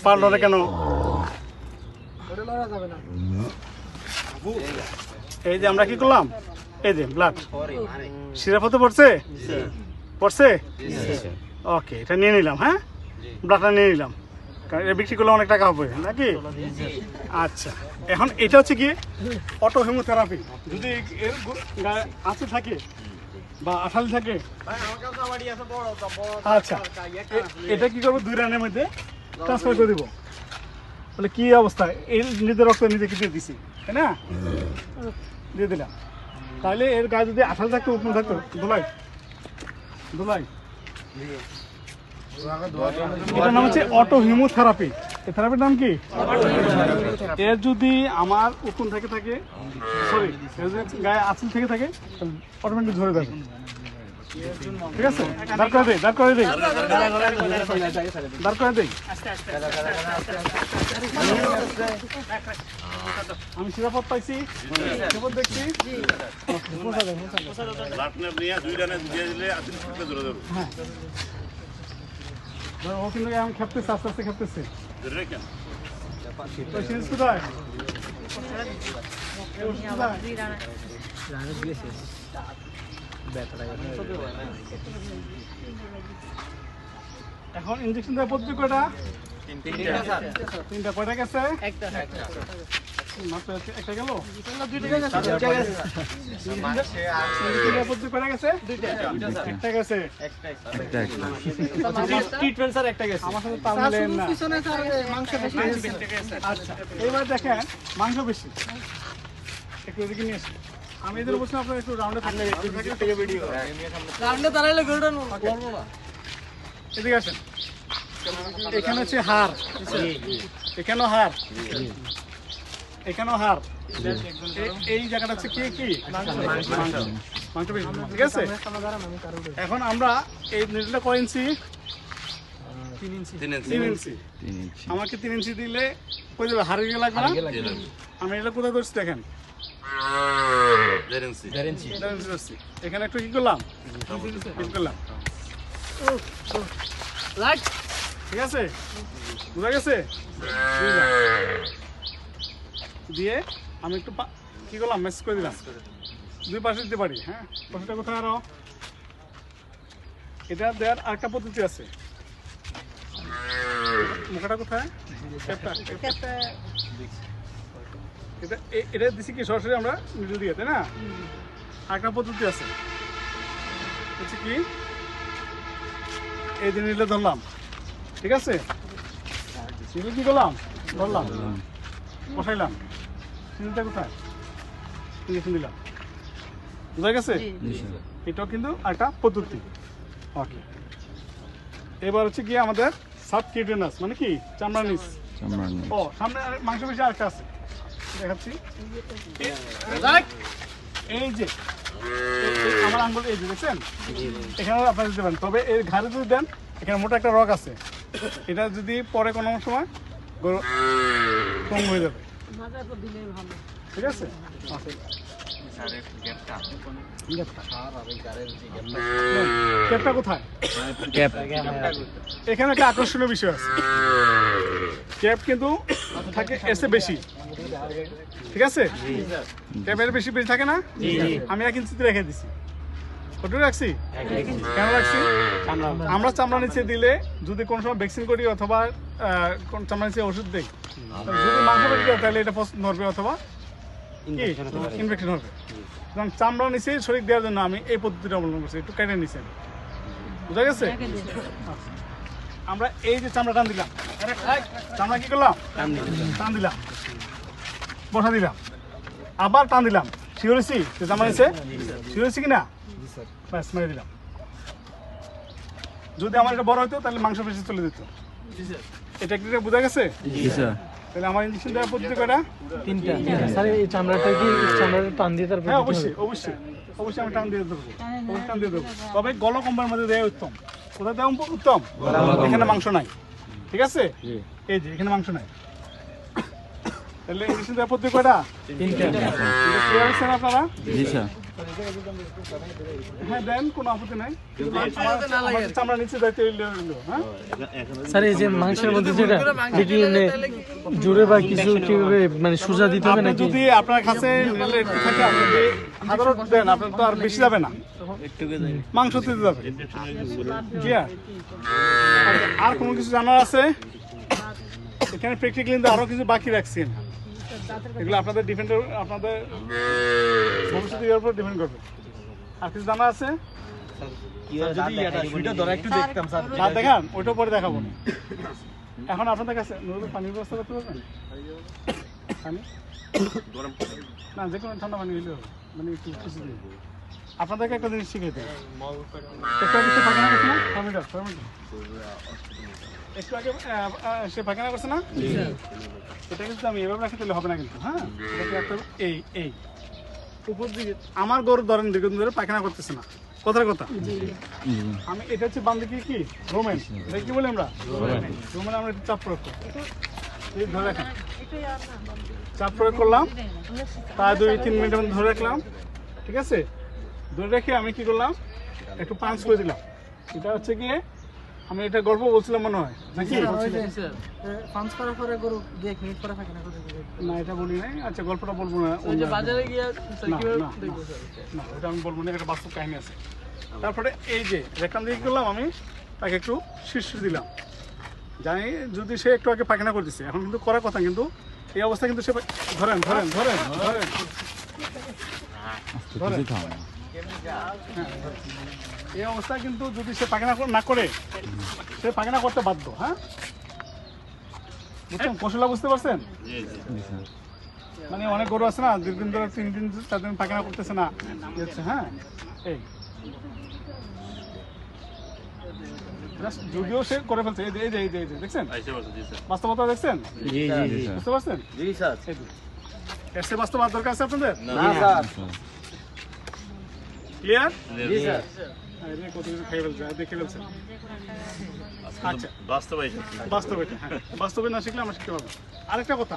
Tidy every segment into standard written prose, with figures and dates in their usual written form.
পারলো না কেন? এই যে আমরা কি করলাম, এই যে ব্লাড সিরাপ হতে পড়ছে, পড়ছে। ওকে, এটা নিয়ে নিলাম। হ্যাঁ, ব্লাডটা নিয়ে নিলাম, কারণ এটা বিক্রি করলে অনেক টাকা হবে নাকি? আচ্ছা, এখন এটা হচ্ছে কি অটো হিমোথেরাপি। যদি এর গায়ে আঁচে থাকে বা আঠালি থাকে, আচ্ছা এটা কি করবো, 2 রানের মধ্যে ট্রান্সফার করে দিব। তাহলে কি অবস্থা, এর নিজের রক্ত নিজে কি দিয়ে দিছি, তাই না? দিয়ে দিলাম। তাহলে এর গায়ে যদি আঠালি থাকতো, উপরে থাকতো, ধুলাই ধুলাই, এটার নাম হচ্ছে অটো হিমোথেরাপি। এই থেরাপির নাম কি? এর যদি আমার উকুন থেকে থাকে, সরি, এর যদি গায়ে আঁচল থেকে থাকে, তাহলে অটোমেটিক ধরে যাবে। ঠিক আছে, দাঁড় করে দেই, দাঁড় করে দেই, দাঁড় করে দেই। আমি সিরাপত পাইছি, সিরাপত দেখছি। ও কিন্তু এখন খেপতেছে, আস্তে আস্তে খেপতেছে। কোথায়? এখন ইনজেকশন দেওয়ার পদ্ধতি কয়টা? 3টা। কয়টা গেছে? মাত্র একটা গেল, 2টা গেছে। পদ্ধতি কয়টা গেছে? 2টা গেছে। ট্রিটমেন্ট স্যার একটা গেছে। আমার সাথে তাল মিলেন না। আচ্ছা, এইবার দেখেন মাংস বেশি, একটু এদিকে নিয়ে আসি। আমি এদের বলছিলাম আপনার একটু রাউন্ডে থাকলে ভিডিও রাউন্ডে দাঁড়াইলে গরুটা করবো না। এদিকে আসেন, এখানে হচ্ছে হাড়, এখানেও হাড়, এখানেও হাড়, এই জায়গাটা হচ্ছে কি কি মাংস বেশি। ঠিক আছে, এখন আমরা এই নিডলটা কয় ইঞ্চি? 3 ইঞ্চি। আমাকে 3 ইঞ্চি দিলে কই যাবে, হাড়ে গিয়ে লাগবে না? আমি এটা কোথায় ধরছি দেখেন, এখানে একটু কি করলাম, ঠিক আছে, বুঝা গেছে? দিয়ে আমি একটু কি করলাম, মেসেজ করে দিলাম। 2 পাশে দিতে পারি। হ্যাঁ, পাশেটা কোথায় আরো? এটা দেওয়ার আরেকটা পদ্ধতি আছে। মুখাটা কোথায়? এটা দিছি কি সরাসরি আমরা নিডল দিয়ে, তাই না? আরেকটা পদ্ধতি আছে, হচ্ছে কি এই যে নিডল ধরলাম, ঠিক আছে, নিডল কি করলাম, ধরলাম, বসাইলাম, নিডলটা কোথায়, ইনজেকশন দিলাম। বুঝা গেছে? এটাও কিন্তু একটা পদ্ধতি। ওকে, এবার হচ্ছে কি আমাদের সাবকিউটেনাস, মানে কি চামড়া নিচ। ও, সামনে মাংস বেশি আরেকটা আছে, দেখাচ্ছি। এই যে আমার আঙ্গুল, এই যে দেখছেন, এখানে আপনারা দিতে পারেন। তবে এর ঘাড়ে যদি দেন, এখানে মোটা একটা রগ আছে, এটা যদি পরে কোনো সময় কম হয়ে যাবে। ঠিক আছে, ক্যাপটা কোথায়? এখানে একটা আকর্ষণীয় বিষয় আছে, ক্যাপ কিন্তু থাকে এসে বেশি। ঠিক আছে, ক্যাপের বেশি বেশি থাকে না? আমি 1 ইঞ্চিতে রেখে দিছি। কত রাখছি? কেন রাখছি? আমরা চামড়া নিচে দিলে যদি কোনো সময় ভ্যাকসিন করি অথবা চামড়া নিচে ওষুধ দিই, যদি মাংস বেশি যায় তাহলে এটা নড়বে অথবা ইনফেকশন হবে। কারণ চামড়া নিচে শরীর দেওয়ার জন্য আমি এই পদ্ধতিটা অবলম্বন করছি, একটু কেটে নিচ্ছেন। বুঝা গেছে? আমরা এই যে চামড়া টান দিলাম, চামড়া কি করলাম, টান দিলাম, বসা দিলাম, আবার টান দিলাম, শিওরেছি যে চামড়া নিচে, শিওরেছি কিনা, ব্যাস মেরে দিলাম। যদি আমার এটা বড় হতো তাহলে মাংস বেশি চলে যেত। এটা কি বোঝা গেছে? তাহলে আমার ইনজেকশন দেওয়ার পদ্ধতি কয়টা? 3টা। স্যার এই চামড়াটা কি চামড়াটা টান দিয়ে তারপর? হ্যাঁ, অবশ্যই অবশ্যই অবশ্যই আমি টান দিয়ে দেবো, অবশ্যই টান দিয়ে দেবো। তবে গলকম্বের মধ্যে দেওয়া উত্তম। কোথায় দেওয়া উত্তম? এখানে মাংস নাই। ঠিক আছে, এই যে এখানে মাংস নাই। তাহলে ইনজেকশন দেওয়ার পদ্ধতি কয়টা? 3টা। ক্লিয়ার আছেন আপনারা? জি স্যার। হ্যাঁ দেন, কোনো আপত্তি নাই, কিন্তু আমার চামড়া নিচে যাইতে হইলো, হ্যাঁ স্যার এই যে মাংসের মধ্যে যেটা কি জুড়ে বা কিছু কিভাবে মানে সোজা দিতে হবে আপনি নাকি? যদি আপনার কাছে নিলে একটু থাকে, আপনি যদি সাধারণ দেন, আপনার তো আর বেশি যাবে না, মাংস দিতে যাবে। ক্লিয়ার? আর কোনো কিছু জানার আছে? এখানে প্র্যাকটিক্যালি কিন্তু আরো কিছু বাকি রাখছেন, এগুলো আপনাদের আপনাদের ভবিষ্যতে এর উপর ডিপেন্ড করবে। আর কিছু জানা আছে? দাঁত দেখান, ওইটা পরে দেখাবো না। এখন আপনাদের কাছে পানির ব্যবস্থা করতে পারবেন? পানি না, যে কোনো ঠান্ডা পানি হইলে হবে, মানে একটু কিছু দিন। আপনাদেরকে একটা জিনিস শিখিয়ে দেয়, একটু আগে সে পায়খানা করছে না, একটু আগে সে পায়খানা করছে না, এটা কিন্তু আমি এভাবে রাখি তাহলে হবে না কিন্তু। হ্যাঁ, এটাকে রাখতে হবে এই উপর দিকে। আমার গরু ধরেন দীর্ঘদিন ধরে পায়খানা করতেছে না, কথার কথা। আমি এটা হচ্ছে বাম দিকে কি রোমেন, এটা কি বলি আমরা রোমেন, আমরা একটু চাপ প্রয়োগ করি, ধরে রাখেন, চাপ প্রয়োগ করলাম, প্রায় 2-3 মিনিটের মধ্যে ধরে রাখলাম, ঠিক আছে। ধরে রেখে আমি কি করলাম, একটু পাঞ্চ করে দিলাম। এটা হচ্ছে গিয়ে আমি এটা গল্প বলছিলাম মনে হয় নাকি? না, এটা বলি নাই। আচ্ছা, গল্পটা বলবো না, বাজারে গিয়ে না এটা আমি বলবো না, একটা বাস্তব কাহিনী আছে। তারপরে এই যে রেখান দিয়ে করলাম, আমি তাকে একটু শীর্ষ দিলাম, জানি যদি সে একটু আগে পায়খানা করতেছে, এখন কিন্তু করার কথা, কিন্তু এই অবস্থা কিন্তু সে ধরেন ধরেন ধরেন ধরেন এই অবস্থায় কিন্তু যদি সে পায়খানা না করে, সে পায়খানা করতে বাধ্য। হ্যাঁ, বুঝছেন? কৌশলটা বুঝতে পারছেন? মানে অনেক গরু আছে না, দীর্ঘদিন ধরে 3 দিন 4 দিন পায়খানা করতেছে না, হ্যাঁ। এই যদিও সে করে ফেলছে, এই যে দেখছেন বাস্তবতা, দেখছেন? বুঝতে পারছেন? এর সে বাস্তব আর দরকার আছে আপনাদের? ক্লিয়ার? কত কিছু খেয়ে ফেলছে, দেখে ফেলছে। আচ্ছা, বাস্তবে হ্যাঁ, বাস্তবে না শিখলে আমরা শিখতে পারবো। আরেকটা কথা,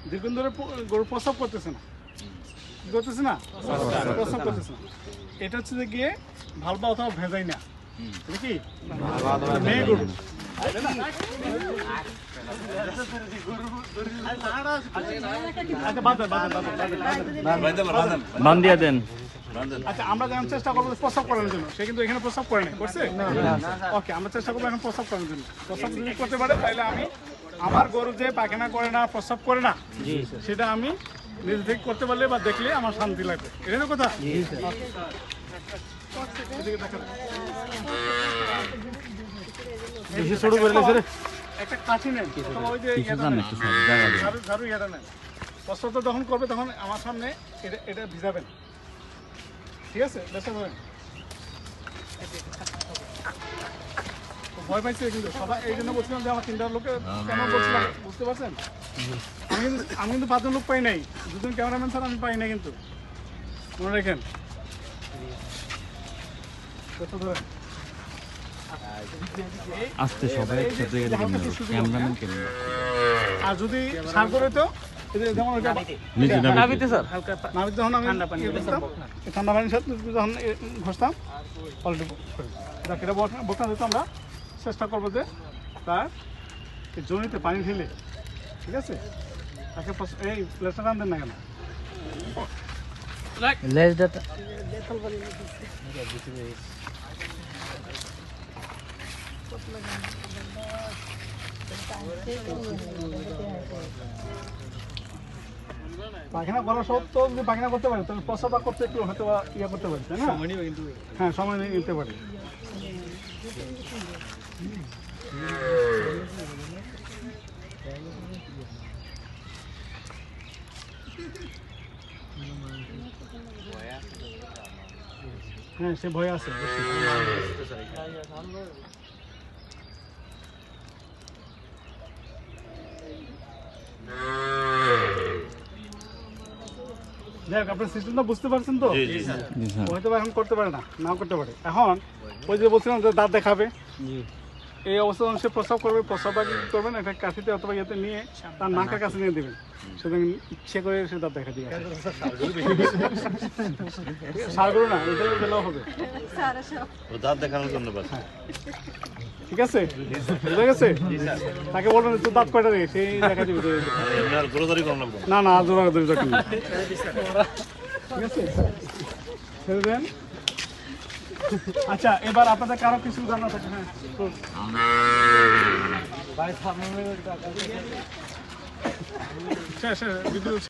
দীর্ঘদিন ধরে গরু প্রস্রাব করতেছে না, কি করতেছে না, প্রস্রাব করতেছে না, এটা হচ্ছে যে গিয়ে ভালবা অথবা ভেজাই না, কি মেয়ে গরু, বান্ধিয়া দেন। আচ্ছা, আমরা যেমন চেষ্টা করবো প্রস্রাব করানোর জন্য, সে কিন্তু এখানে প্রস্রাব করে নাই, করছে? ওকে, আমরা চেষ্টা করবো এখন প্রস্রাব করানোর জন্য। প্রস্রাব যদি করতে পারে, তাহলে আমি আমার গরু যে পায়খানা করে না, প্রস্রাব করে না, সেটা আমি নিজে থেকে করতে পারলে বা দেখলে আমার শান্তি লাগবে। এটা না কথা? একটা কাঠি নেন, ওই যে ঝাড়ু ইয়েটা নেন, প্রস্রাবটা যখন করবে তখন আমার সামনে এটা ভিজাবেন, ঠিক আছে? ভয় পাইছে কিন্তু সবাই, এই জন্য বলছিলাম যে আমার 3টা লোকে কেন বলছিলাম, বুঝতে পারছেন? আমি কিন্তু 5জন লোক পাই নাই, 2জন ক্যামেরাম্যান ছাড়া আমি পাই নাই, কিন্তু মনে রাখেন। আস্তে সবাই একসাথে গেলে ক্যামেরাম্যান কেন? আর যদি সার করে তো যেমন নাবিতে যখন আমি ঠান্ডা পানির সাথে যখন ঘষতাম, অলরেডি এটা বসা দিত, আমরা চেষ্টা করবো যে তার জমিতে পানি ঢেলে, ঠিক আছে, তাকে এই প্লেটটা টান দেন না কেন? পায়খানা করা সত্ত্বেও যদি পায়খানা করতে পারে, তাহলে প্রস্রাবটা করতে একটু হয়তো ইয়ে করতে পারে, তাই না? হ্যাঁ, সময় নিতে পারে। হ্যাঁ, সে ভয় আছে। যাক, আপনার সিস্টেমটা বুঝতে পারছেন তো? হয়তো এখন করতে পারে না, নাও করতে পারে। এখন ওই যে বলছিলাম যে দাঁত দেখাবে, এই অবস্থা যখন সে প্রস্রাব করবে, প্রস্রাবটা কি করবেন একটা কাঠিতে অথবা ইয়েতে নিয়ে তার নাকের কাছে নিয়ে দেবেন, সেদিন ইচ্ছে করে সে দাঁত দেখা দিবে। সারগুলো না, এটা গেলেও হবে। দাঁত দেখানোর জন্য বাস। ঠিক আছে, বুঝা গেছে? তাকে বলবেন তোর দাঁত কয়টা রে, সেই দেখা দিবে। জোরাদারি করলাম না। না না, জোড়া ধরে রাখুন। ঠিক আছে, ছেড়ে দেন। আচ্ছা, এবার আপনাদের কারো কিছু জানা থাকে? হ্যাঁ, শেষ, ভিডিও